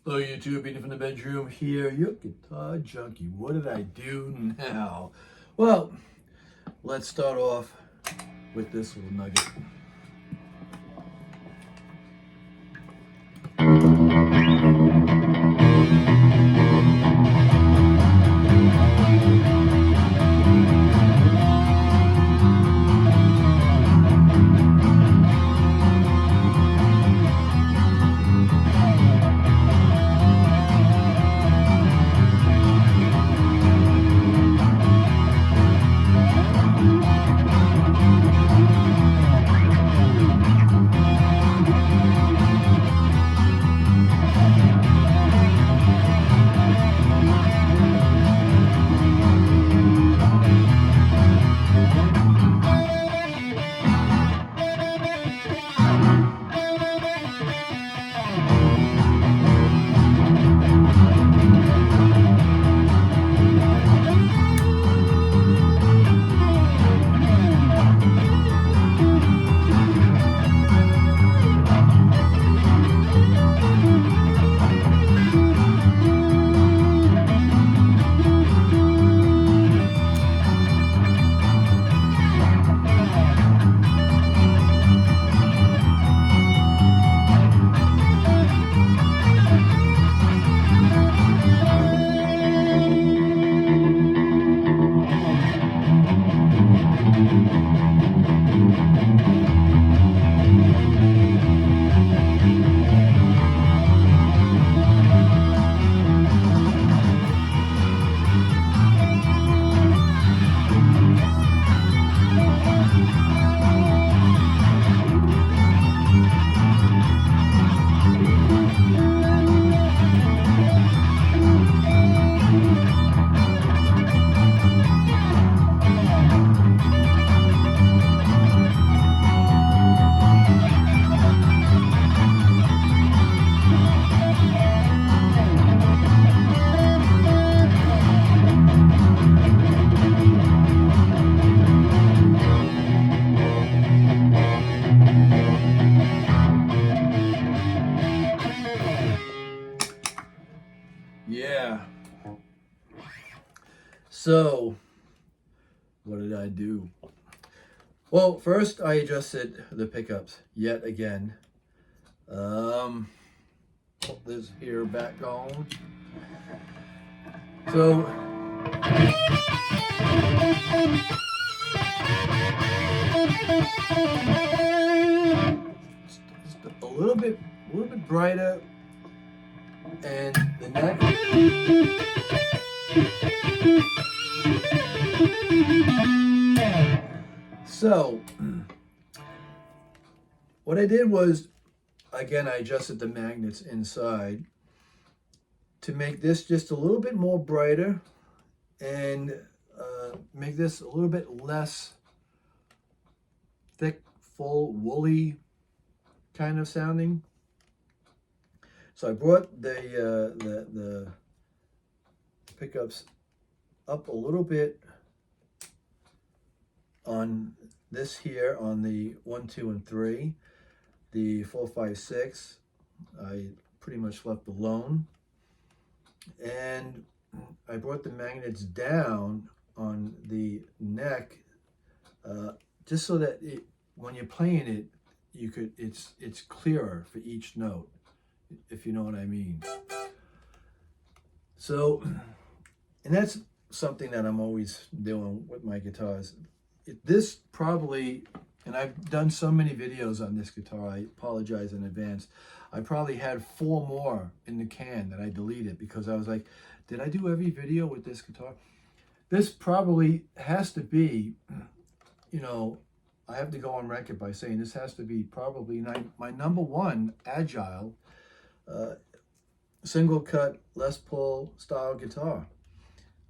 Hello YouTube, Beating from the bedroom here, your guitar junkie. What did I do now? Well, let's start off with this little nugget. Yeah. So, what did I do? Well, first I adjusted the pickups yet again. Put this here back on. So, it's a little bit brighter, and the neck. So, what I did was, again, I adjusted the magnets inside to make this just a little bit more brighter and make this a little bit less thick, full, woolly kind of sounding. So I brought the pickups up a little bit on this here, on the 1, 2, and 3. The 4, 5, 6, I pretty much left alone. And I brought the magnets down on the neck, just so that when you're playing it, it's clearer for each note, if you know what I mean. So, and that's something that I'm always doing with my guitars. This probably, and I've done so many videos on this guitar, I apologize in advance. I probably had 4 more in the can that I deleted because I was like, did I do every video with this guitar? This probably has to be, you know, I have to go on record by saying this has to be probably my #1 agile single cut Les Paul style guitar.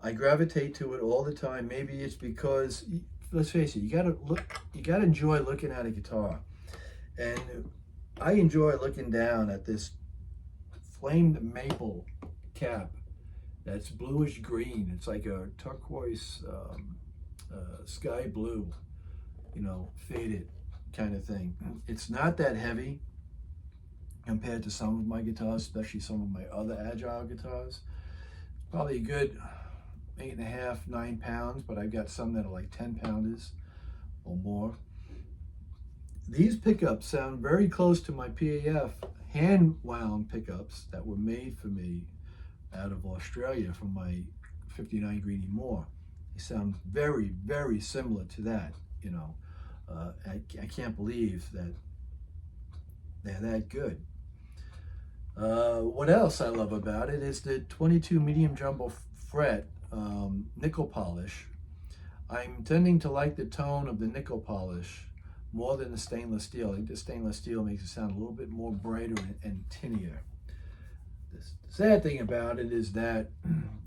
I gravitate to it all the time. Maybe it's because, let's face it, you gotta enjoy looking at a guitar. And I enjoy looking down at this flamed maple cap that's bluish green. It's like a turquoise, sky blue, you know, faded kind of thing. It's not that heavy. compared to some of my guitars, especially some of my other Agile guitars. Probably a good 8.5, 9 pounds, but I've got some that are like 10 pounders or more. These pickups sound very close to my PAF hand wound pickups that were made for me out of Australia from my 59 Greenie Moore. They sound very, very similar to that, you know. I can't believe that they're that good. What else I love about it is the 22 medium jumbo fret nickel polish. I'm tending to like the tone of the nickel polish more than the stainless steel. I think the stainless steel makes it sound a little bit more brighter and tinnier. The sad thing about it is that,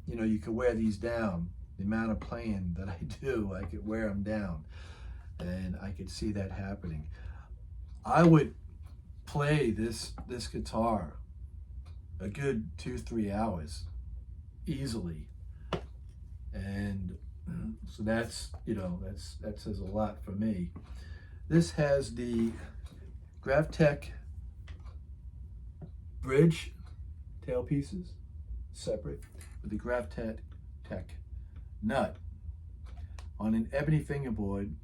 you know, you could wear these down. The amount of playing that I do, I could wear them down. And I could see that happening. I would play this guitar a good 2-3 hours easily. And so that's, you know, that says a lot for me. This has the GravTech bridge tailpieces separate with the GravTech nut on an ebony fingerboard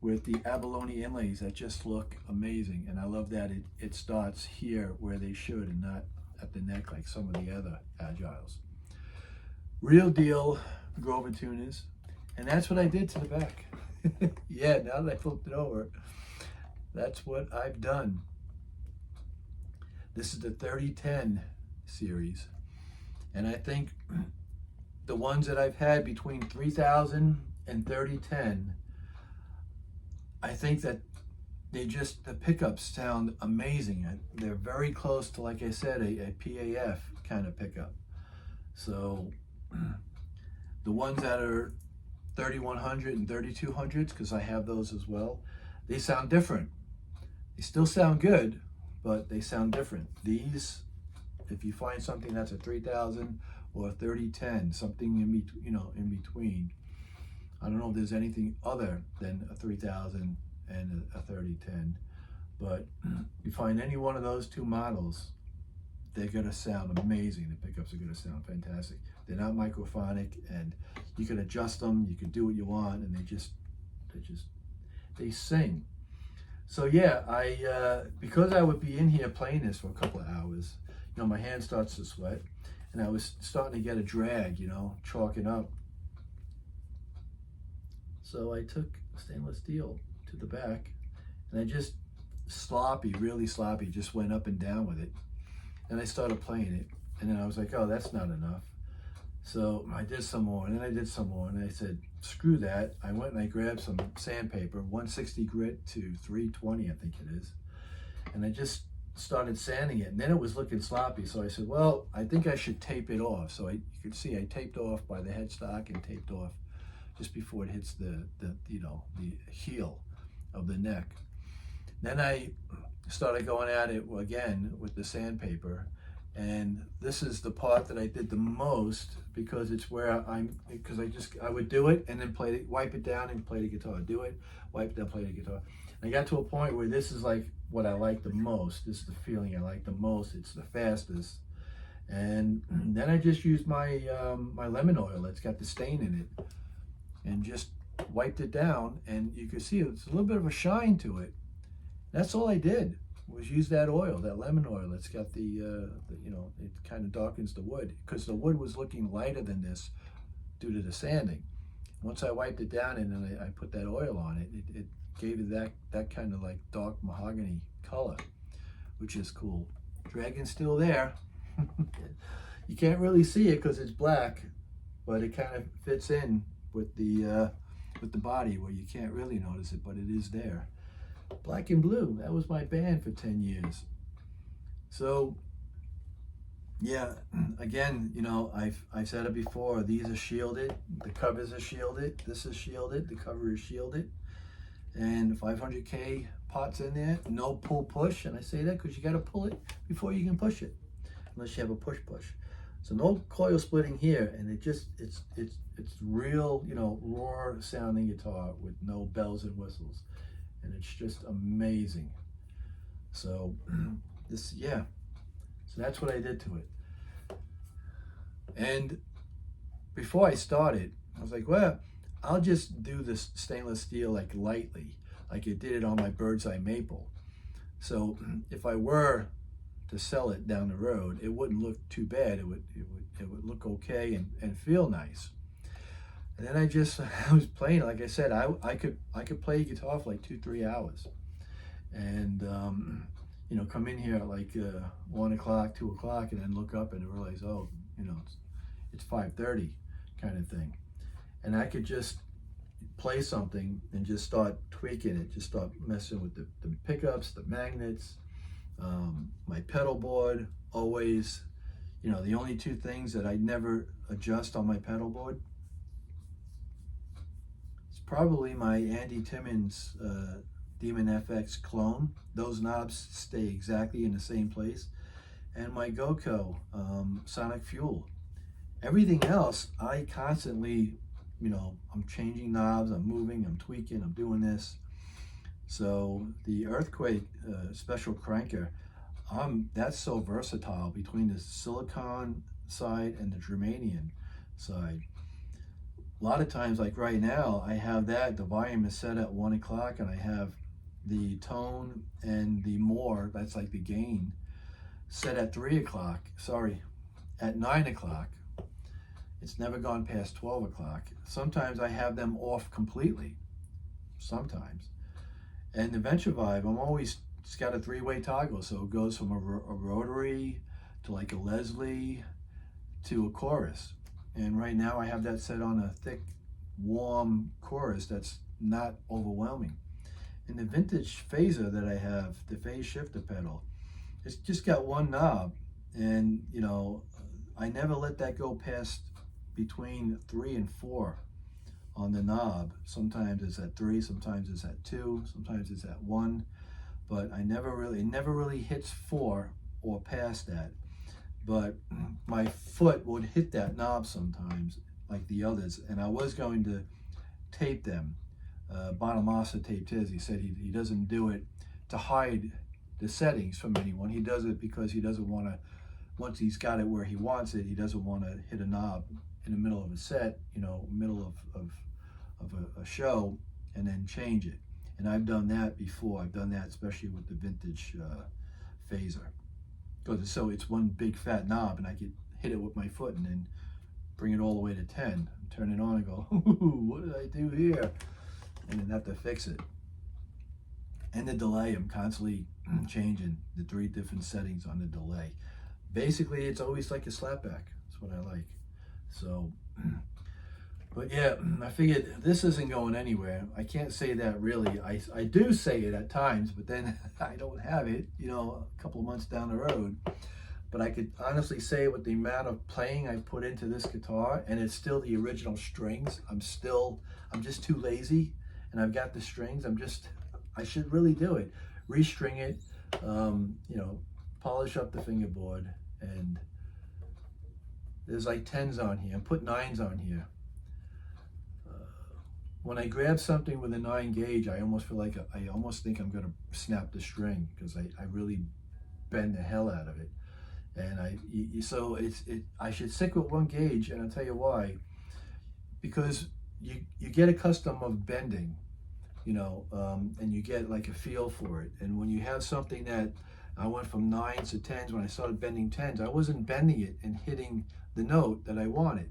with the abalone inlays that just look amazing. And I love that it starts here where they should and not at the neck like some of the other Agiles. Real deal Grover tuners. And that's what I did to the back. Yeah, now that I flipped it over, that's what I've done. This is the 3010 series. And I think the ones that I've had between 3000 and 3010, I think that the pickups sound amazing. They're very close to, like I said, a PAF kind of pickup. So the ones that are 3100 and 3200s, because I have those as well, they sound different. They still sound good, but they sound different. These, if you find something that's a 3000 or a 3010, something in between, I don't know if there's anything other than a 3000 and a 3010, but you find any one of those two models, they're gonna sound amazing. The pickups are gonna sound fantastic. They're not microphonic, and you can adjust them, you can do what you want, and they sing. So yeah, because I would be in here playing this for a couple of hours, you know, my hand starts to sweat, and I was starting to get a drag, you know, chalking up. So I took stainless steel to the back, and I just really sloppy, just went up and down with it. And I started playing it, and then I was like, oh, that's not enough. So I did some more, and then I did some more, and I said, screw that. I went and I grabbed some sandpaper, 160 grit to 320, I think it is. And I just started sanding it, and then it was looking sloppy. So I said, well, I think I should tape it off. So you can see I taped off by the headstock and taped off just before it hits the heel of the neck. Then I started going at it again with the sandpaper, and this is the part that I did the most, because it's where I would do it and then wipe it down and play the guitar, do it, wipe it down, play the guitar. And I got to a point where this is like what I like the most. This is the feeling I like the most. It's the fastest. And then I just used my my lemon oil that's got the stain in it, and just wiped it down, and you can see it's a little bit of a shine to it. That's all I did, was use that oil, that lemon oil. It's got it kind of darkens the wood, because the wood was looking lighter than this due to the sanding. Once I wiped it down and then I put that oil on it, it gave it that kind of like dark mahogany color, which is cool. Dragon's still there. You can't really see it because it's black, but it kind of fits in with the body where you can't really notice it, but it is there. Black and Blue, that was my band for 10 years. So yeah, again, you know, I've said it before, these are shielded, the covers are shielded, this is shielded, the cover is shielded, and 500K pots in there, no pull push. And I say that because you got to pull it before you can push it, unless you have a push. So no coil splitting here, and it's real, you know, raw sounding guitar with no bells and whistles, and it's just amazing. So yeah. So that's what I did to it. And before I started, I was like, well, I'll just do this stainless steel like lightly, like it did it on my bird's eye maple. So if I were to sell it down the road, it wouldn't look too bad. It would look okay and feel nice. And then I was playing, like I said, I could play guitar for like 2-3 hours, and you know, come in here at like 1 o'clock, 2 o'clock, and then look up and realize, oh, you know, it's 5:30, kind of thing, and I could just play something and just start tweaking it, just start messing with the pickups, the magnets, my pedal board. Always, you know, the only two things that I never adjust on my pedal board, it's probably my Andy Timmons Demon FX clone. Those knobs stay exactly in the same place. And my GoCo Sonic Fuel. Everything else, I constantly, you know, I'm changing knobs, I'm moving, I'm tweaking, I'm doing this. So the Earthquake special cranker, that's so versatile between the silicone side and the germanium side. A lot of times, like right now, I have that, the volume is set at 1 o'clock, and I have the tone and the more, that's like the gain, set at 3 o'clock, sorry, at 9 o'clock. It's never gone past 12 o'clock. Sometimes I have them off completely, sometimes. And the Venture Vibe, it's got a 3-way toggle, so it goes from a rotary to like a Leslie to a chorus. And right now I have that set on a thick, warm chorus that's not overwhelming. And the vintage phaser that I have, the phase shifter pedal, it's just got one knob, and you know, I never let that go past between 3 and 4 on the knob. Sometimes it's at 3, sometimes it's at 2, sometimes it's at 1, but it never really hits 4 or past that. But my foot would hit that knob sometimes, like the others, and I was going to tape them. Bonamassa taped his. He said he doesn't do it to hide the settings from anyone. He does it because he doesn't want to, once he's got it where he wants it, he doesn't want to hit a knob in the middle of a set, you know, middle of a show, and then change it. And I've done that before. I've done that especially with the vintage phaser. Because so it's one big fat knob, and I could hit it with my foot and then bring it all the way to 10, turn it on and go, ooh, what did I do here? And then have to fix it. And the delay, I'm constantly changing the 3 different settings on the delay. Basically, it's always like a slapback. That's what I like. So, but yeah, I figured this isn't going anywhere. I can't say that really. I do say it at times, but then I don't have it, you know, a couple of months down the road. But I could honestly say with the amount of playing I put into this guitar, and it's still the original strings, I'm just too lazy, and I've got the strings, I should really do it. Restring it, you know, polish up the fingerboard, and there's like 10s on here, and put 9s on here. When I grab something with a 9 gauge, I almost feel like, I almost think I'm gonna snap the string, because I really bend the hell out of it. And I should stick with 1 gauge, and I'll tell you why. Because you get accustomed of bending, you know, and you get like a feel for it. And when you have something that, I went from 9s to 10s, when I started bending 10s, I wasn't bending it and hitting the note that I wanted.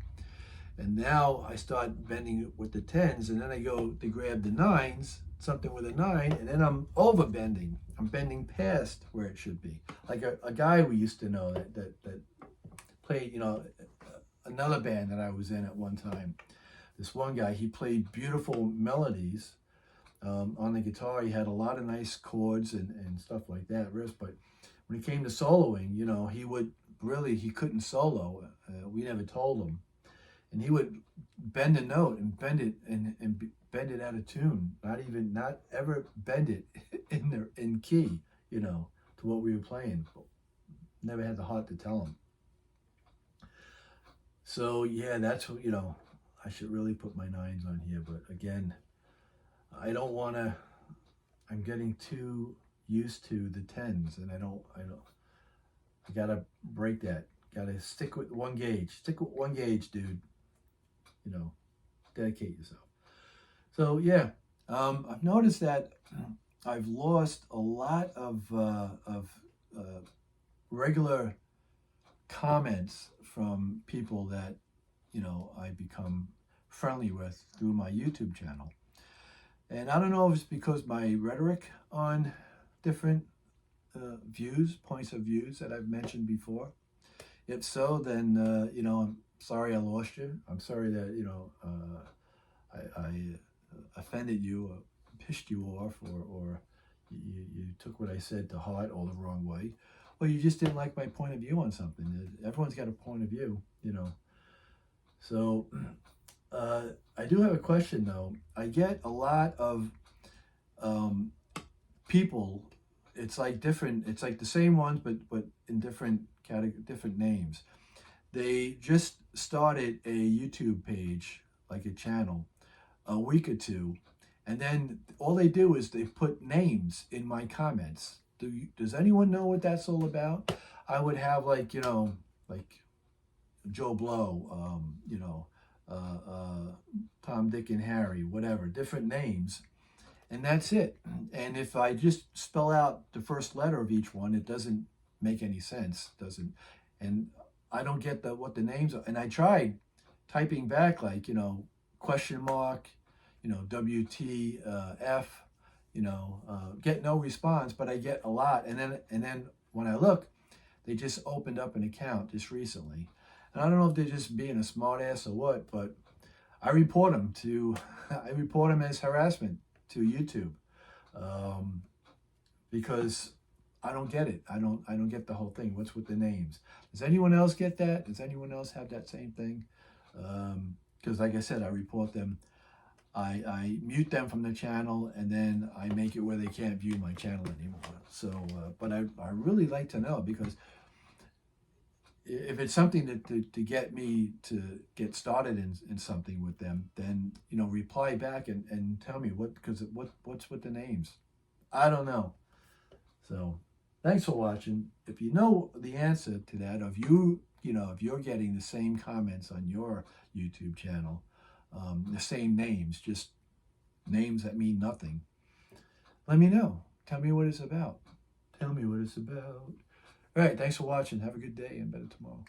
And now I start bending it with the 10s, and then I go to grab the 9s, something with a 9, and then I'm over bending. I'm bending past where it should be. Like a guy we used to know that played, you know, another band that I was in at one time. This one guy, he played beautiful melodies on the guitar. He had a lot of nice chords and stuff like that, riffs, but when it came to soloing, you know, he couldn't solo. We never told him. And he would bend a note and bend it and bend it out of tune. Not ever bend it in key, you know, to what we were playing. Never had the heart to tell him. So yeah, that's what, you know, I should really put my 9s on here. But again, I don't want to, I'm getting too used to the 10s, and I gotta break that. Gotta stick with one gauge. Stick with one gauge, dude. You know, dedicate yourself. So yeah, I've noticed that I've lost a lot of regular comments from people that, you know, I become friendly with through my YouTube channel. And I don't know if it's because my rhetoric on different points of views that I've mentioned before. If so, then, you know, I'm sorry I lost you. I'm sorry that, you know, I offended you or pissed you off, or you took what I said to heart all the wrong way. Or you just didn't like my point of view on something. Everyone's got a point of view, you know. So I do have a question, though. I get a lot of people. It's like different. It's like the same ones, but in different different names. They just started a YouTube page, like a channel, a week or two, and then all they do is they put names in my comments. Does anyone know what that's all about? I would have, like, you know, like Joe Blow, you know, Tom, Dick, and Harry, whatever, different names, and that's it. And if I just spell out the first letter of each one, it doesn't make any sense. Doesn't, and I don't get what the names are. And I tried typing back, like, you know, question mark, you know, WTF, you know, get no response, but I get a lot. And then when I look, they just opened up an account just recently. And I don't know if they're just being a smart ass or what, but I report them I report them as harassment to YouTube, because I don't get it. I don't get the whole thing. What's with the names? Does anyone else get that? Does anyone else have that same thing? Because like I said, I report them. I mute them from the channel, and then I make it where they can't view my channel anymore. So, but I really like to know, because if it's something to get me to get started in something with them, then, you know, reply back and tell me what's with the names. I don't know. So thanks for watching. If you know the answer to that, or if if you're getting the same comments on your YouTube channel, the same names, just names that mean nothing, let me know. Tell me what it's about. Tell me what it's about. All right, thanks for watching. Have a good day and better tomorrow.